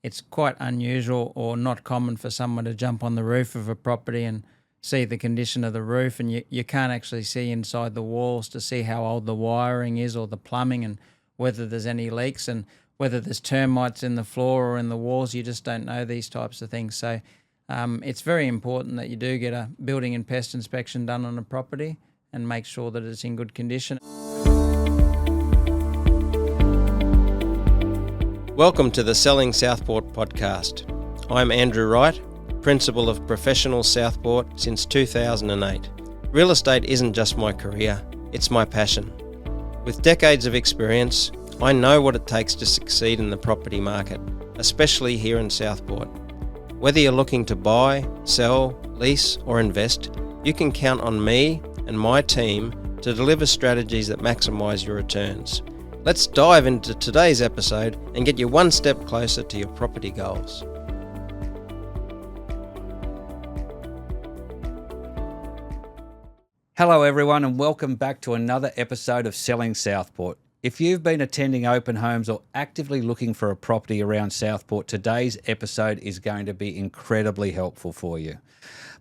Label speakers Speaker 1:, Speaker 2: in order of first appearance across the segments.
Speaker 1: it's quite unusual or not common for someone to jump on the roof of a property and see the condition of the roof, and you can't actually see inside the walls to see how old the wiring is or the plumbing and whether there's any leaks and whether there's termites in the floor or in the walls. You just don't know these types of things. So it's very important that you do get a building and pest inspection done on a property and make sure that it's in good condition.
Speaker 2: Welcome to the Selling Southport podcast. I'm Andrew Wright, Principal of Professional Southport since 2008. Real estate isn't just my career, it's my passion. With decades of experience, I know what it takes to succeed in the property market, especially here in Southport. Whether you're looking to buy, sell, lease or invest, you can count on me and my team to deliver strategies that maximise your returns. Let's dive into today's episode and get you one step closer to your property goals.
Speaker 3: Hello everyone and welcome back to another episode of Selling Southport. If you've been attending open homes or actively looking for a property around Southport, today's episode is going to be incredibly helpful for you.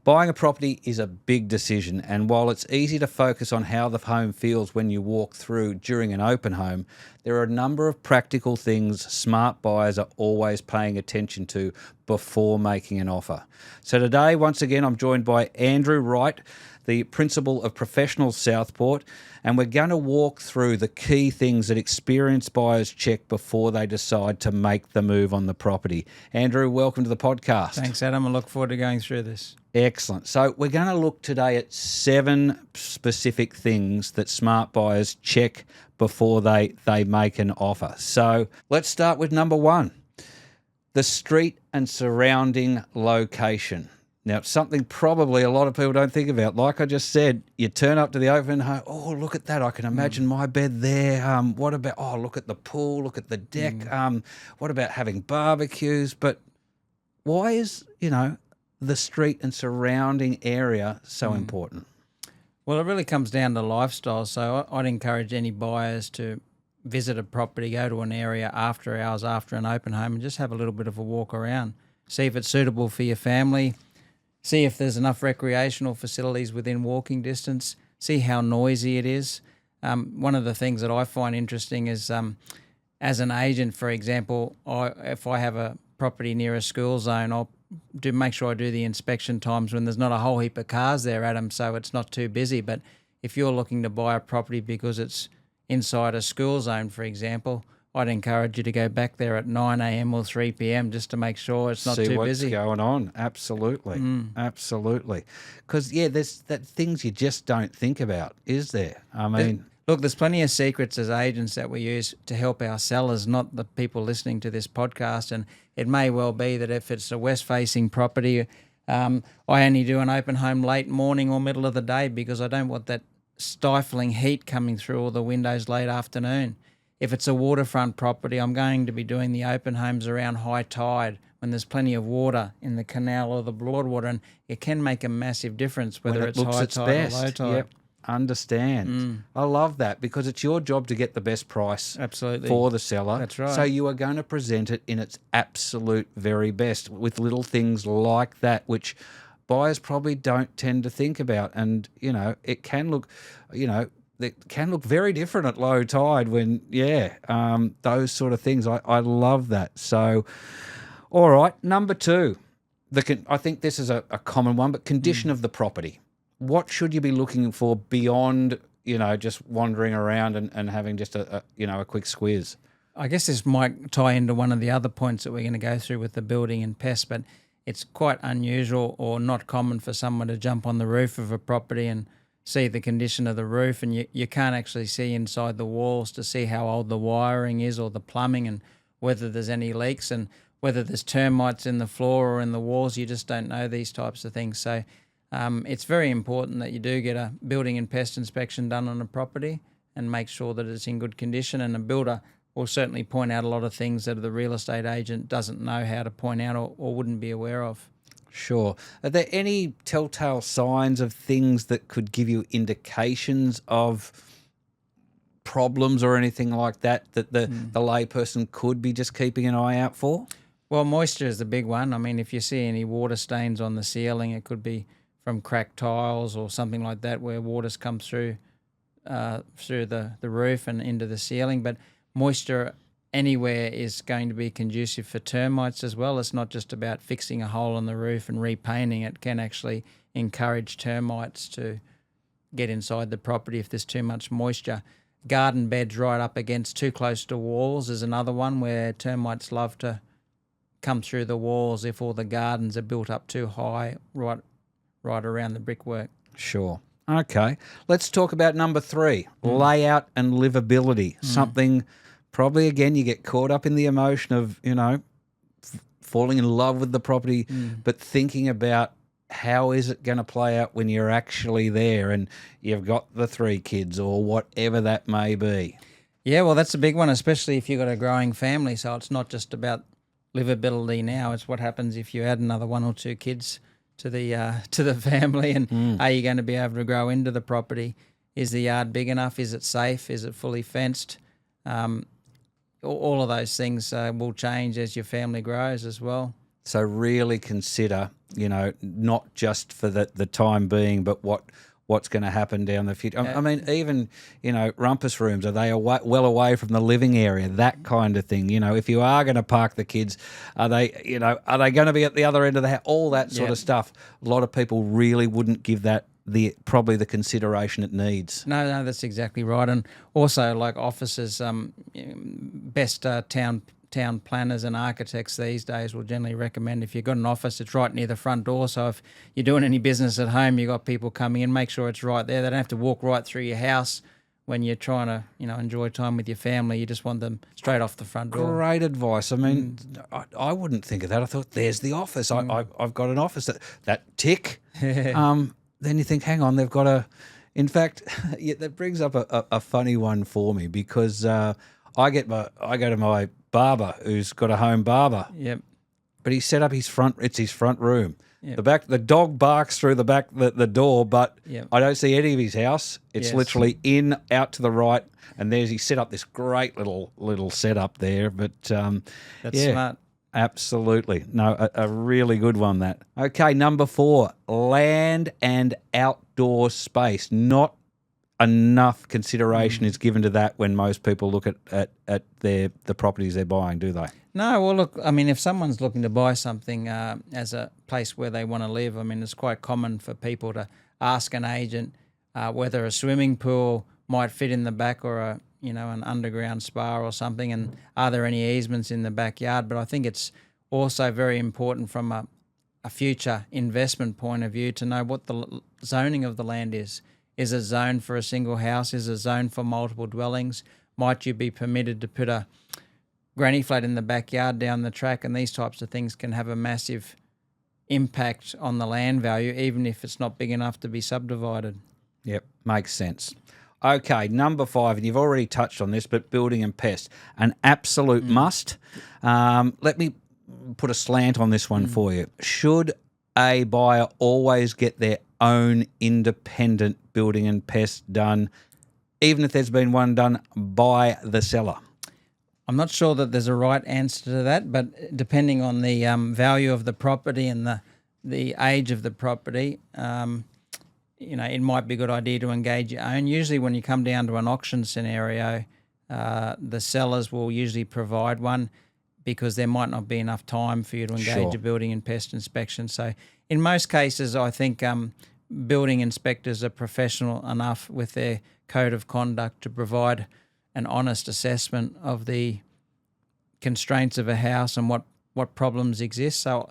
Speaker 3: Buying a property is a big decision, and while it's easy to focus on how the home feels when you walk through during an open home, there are a number of practical things smart buyers are always paying attention to before making an offer. So today, once again, I'm joined by Andrew Wright, the Principal of Professional Southport, and we're going to walk through the key things that experienced buyers check before they decide to make the move on the property. Andrew, welcome to the podcast.
Speaker 1: Thanks, Adam. I look forward to going through this.
Speaker 3: Excellent. So we're going to look today at 7 specific things that smart buyers check before they make an offer. So let's start with number 1, the street and surrounding location. Now, it's something probably a lot of people don't think about. Like I just said, you turn up to the open home, oh, look at that. I can imagine my bed there. What about, oh, look at the pool, look at the deck. What about having barbecues? But why is, the street and surrounding area so important?
Speaker 1: Well, it really comes down to lifestyle. So I'd encourage any buyers to visit a property, go to an area after hours, after an open home, and just have a little bit of a walk around. See if it's suitable for your family. See if there's enough recreational facilities within walking distance. See how noisy it is. One of the things that I find interesting is, as an agent, for example, if I have a property near a school zone, I'll make sure I do the inspection times when there's not a whole heap of cars there, Adam, so it's not too busy. But if you're looking to buy a property because it's inside a school zone, for example, I'd encourage you to go back there at 9 a.m. or 3 p.m. just to make sure it's not too busy.
Speaker 3: See what's going on. Absolutely. Absolutely. Because, there's things you just don't think about, is there? I mean...
Speaker 1: Look, there's plenty of secrets as agents that we use to help our sellers, not the people listening to this podcast. And it may well be that if it's a west-facing property, I only do an open home late morning or middle of the day because I don't want that stifling heat coming through all the windows late afternoon. If it's a waterfront property, I'm going to be doing the open homes around high tide when there's plenty of water in the canal or the Broadwater, and it can make a massive difference whether it's high tide or low tide.
Speaker 3: Yep. Understand. I love that because it's your job to get the best price
Speaker 1: Absolutely.
Speaker 3: For the seller.
Speaker 1: That's right.
Speaker 3: So you are going to present it in its absolute very best with little things like that, which buyers probably don't tend to think about. And, it can look, it can look very different at low tide when, those sort of things. I love that. So, all right, number 2, I think this is a common one, but condition of the property. What should you be looking for beyond, just wandering around and having just a quick squiz?
Speaker 1: I guess this might tie into one of the other points that we're going to go through with the building and pests, but it's quite unusual or not common for someone to jump on the roof of a property and see the condition of the roof, and you can't actually see inside the walls to see how old the wiring is or the plumbing and whether there's any leaks and whether there's termites in the floor or in the walls. You just don't know these types of things. So it's very important that you do get a building and pest inspection done on a property and make sure that it's in good condition. And a builder will certainly point out a lot of things that the real estate agent doesn't know how to point out or wouldn't be aware of.
Speaker 3: Sure. Are there any telltale signs of things that could give you indications of problems or anything like that the layperson could be just keeping an eye out for?
Speaker 1: Well, moisture is the big one. I mean, if you see any water stains on the ceiling, it could be from cracked tiles or something like that where water's come through the roof and into the ceiling. But moisture anywhere is going to be conducive for termites as well. It's not just about fixing a hole in the roof and repainting. It can actually encourage termites to get inside the property if there's too much moisture. Garden beds right up against too close to walls is another one where termites love to come through the walls if all the gardens are built up too high right around the brickwork.
Speaker 3: Sure. Okay. Let's talk about number 3, layout and livability. Something probably, again, you get caught up in the emotion of, falling in love with the property, but thinking about how is it going to play out when you're actually there and you've got the 3 kids or whatever that may be.
Speaker 1: Yeah, well, that's a big one, especially if you've got a growing family. So it's not just about livability now. It's what happens if you add another 1 or 2 kids to the family, and are you going to be able to grow into the property? Is the yard big enough? Is it safe? Is it fully fenced? All of those things will change as your family grows as well.
Speaker 3: So really consider, not just for the time being, but what's going to happen down the future. I mean, even, rumpus rooms, are they well away from the living area, that kind of thing? If you are going to park the kids, are they going to be at the other end of the house? All that sort of stuff. A lot of people really wouldn't give that probably the consideration it needs.
Speaker 1: No, that's exactly right. And also, like offices, best town planners and architects these days will generally recommend if you've got an office, it's right near the front door. So if you're doing any business at home, you've got people coming in, make sure it's right there. They don't have to walk right through your house when you're trying to, enjoy time with your family. You just want them straight off the front door.
Speaker 3: Great advice. I mean, I wouldn't think of that. I thought, there's the office. I've got an office. That tick. Then you think, hang on, they've got a... In fact, that brings up a funny one for me because I go to my barber who's got a home barber.
Speaker 1: Yep.
Speaker 3: But he set up his front room.
Speaker 1: Yep.
Speaker 3: The dog barks through the door, but
Speaker 1: Yep.
Speaker 3: I don't see any of his house. It's
Speaker 1: Yes.
Speaker 3: literally in, out to the right, and he set up this great little setup there. But
Speaker 1: That's smart.
Speaker 3: Absolutely. No, a really good one, that. Okay, number 4, land and outdoor space. Not enough consideration is given to that when most people look at the properties they're buying, do they?
Speaker 1: No, well, look, I mean, if someone's looking to buy something as a place where they want to live, I mean, it's quite common for people to ask an agent whether a swimming pool might fit in the back or an underground spa or something, and are there any easements in the backyard? But I think it's also very important from a future investment point of view to know what the zoning of the land is. Is a zone for a single house? Is a zone for multiple dwellings? Might you be permitted to put a granny flat in the backyard down the track? And these types of things can have a massive impact on the land value, even if it's not big enough to be subdivided.
Speaker 3: Yep, makes sense. Okay, number 5, and you've already touched on this, but building and pest, an absolute must. Let me put a slant on this one for you. Should a buyer always get their own independent building and pest done, even if there's been one done by the seller?
Speaker 1: I'm not sure that there's a right answer to that, but depending on the value of the property and the age of the property, it might be a good idea to engage your own. Usually when you come down to an auction scenario, the sellers will usually provide one because there might not be enough time for you to engage a building and pest inspection. So in most cases, I think building inspectors are professional enough with their code of conduct to provide an honest assessment of the constraints of a house and what problems exist. So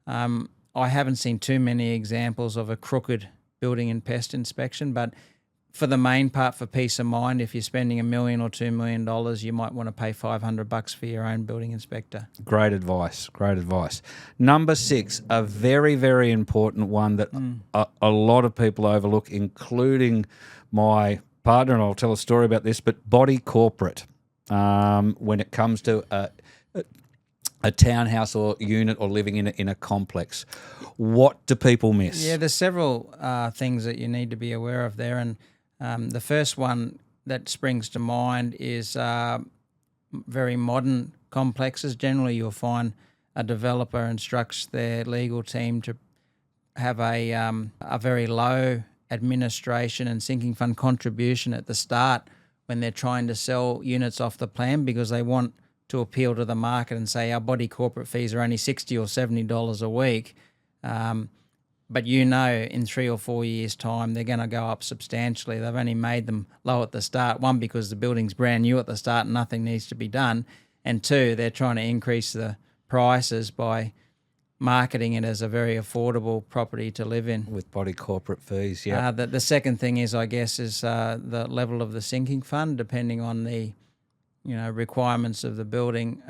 Speaker 1: I haven't seen too many examples of a crooked building and pest inspection, but for the main part, for peace of mind, if you're spending $1 million or $2 million, you might want to pay $500 for your own building inspector.
Speaker 3: Great advice. Great advice. Number 6, a very, very important one that a lot of people overlook, including my partner, and I'll tell a story about this, but body corporate. When it comes to a townhouse or unit or living in a complex, what do people miss?
Speaker 1: Yeah, there's several things that you need to be aware of there, and the first one that springs to mind is very modern complexes. Generally, you'll find a developer instructs their legal team to have a very low administration and sinking fund contribution at the start when they're trying to sell units off the plan, because they want to appeal to the market and say our body corporate fees are only $60 or $70 a week. But in 3 or 4 years' time, they're going to go up substantially. They've only made them low at the start. One, because the building's brand new at the start and nothing needs to be done. And two, they're trying to increase the prices by marketing it as a very affordable property to live in.
Speaker 3: With body corporate fees, yeah.
Speaker 1: The second thing is, I guess, is the level of the sinking fund, depending on the requirements of the building.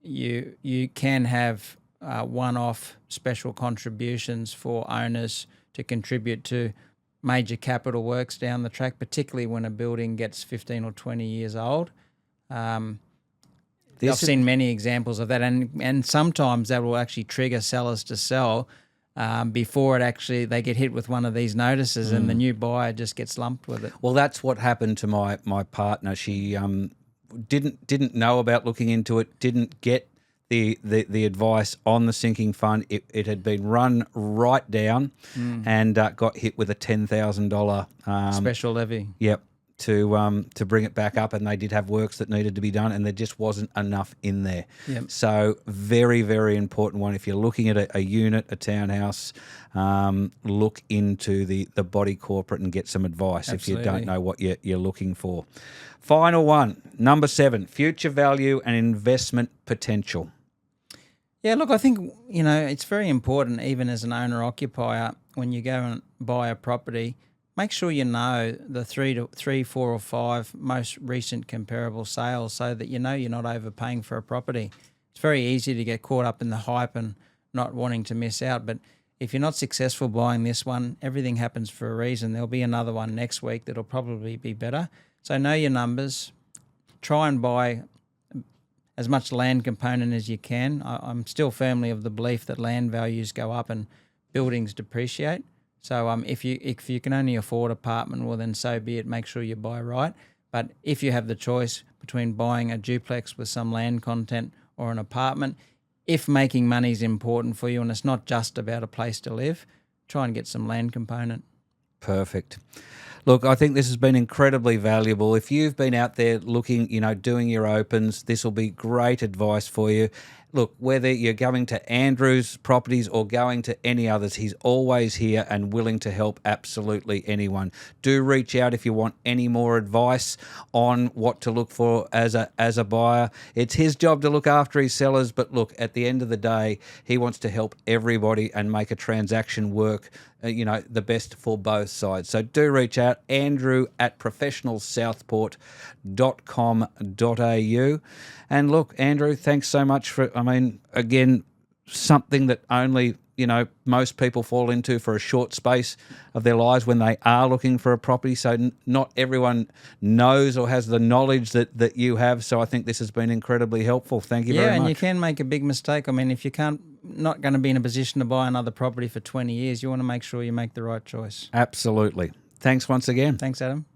Speaker 1: You can have one-off special contributions for owners to contribute to major capital works down the track, particularly when a building gets 15 or 20 years old. I've seen many examples of that, and sometimes that will actually trigger sellers to sell before they get hit with one of these notices, and the new buyer just gets lumped with it.
Speaker 3: Well, that's what happened to my partner. She didn't know about looking into it, didn't get the advice on the sinking fund. It had been run right down and got hit with a $10,000
Speaker 1: special levy.
Speaker 3: Yep. To bring it back up, and they did have works that needed to be done, and there just wasn't enough in there.
Speaker 1: Yep.
Speaker 3: So very, very important one. If you're looking at a unit, a townhouse, look into the body corporate and get some advice.
Speaker 1: Absolutely.
Speaker 3: If you don't know what you're looking for. Final one, number 7, future value and investment potential.
Speaker 1: Yeah, look, I think, it's very important, even as an owner-occupier, when you go and buy a property, make sure you know the 3, 4 or 5 most recent comparable sales, so that you're not overpaying for a property. It's very easy to get caught up in the hype and not wanting to miss out. But if you're not successful buying this one, everything happens for a reason. There'll be another one next week that'll probably be better. So know your numbers. Try and buy as much land component as you can. I'm still firmly of the belief that land values go up and buildings depreciate. So if you can only afford apartment, well then so be it. Make sure you buy right. But if you have the choice between buying a duplex with some land content or an apartment, if making money is important for you and it's not just about a place to live, try and get some land component.
Speaker 3: Perfect. Look, I think this has been incredibly valuable. If you've been out there looking, doing your opens, this will be great advice for you. Look, whether you're going to Andrew's properties or going to any others, he's always here and willing to help absolutely anyone. Do reach out if you want any more advice on what to look for as a buyer. It's his job to look after his sellers, but look, at the end of the day, he wants to help everybody and make a transaction work, the best for both sides. So do reach out, andrew@professionalsouthport.com.au. And look, Andrew, thanks so much for, again, something that only, most people fall into for a short space of their lives when they are looking for a property. So not everyone knows or has the knowledge that you have. So I think this has been incredibly helpful. Thank you very much.
Speaker 1: Yeah, and you can make a big mistake. If you not going to be in a position to buy another property for 20 years, you want to make sure you make the right choice.
Speaker 3: Absolutely. Thanks once again.
Speaker 1: Thanks, Adam.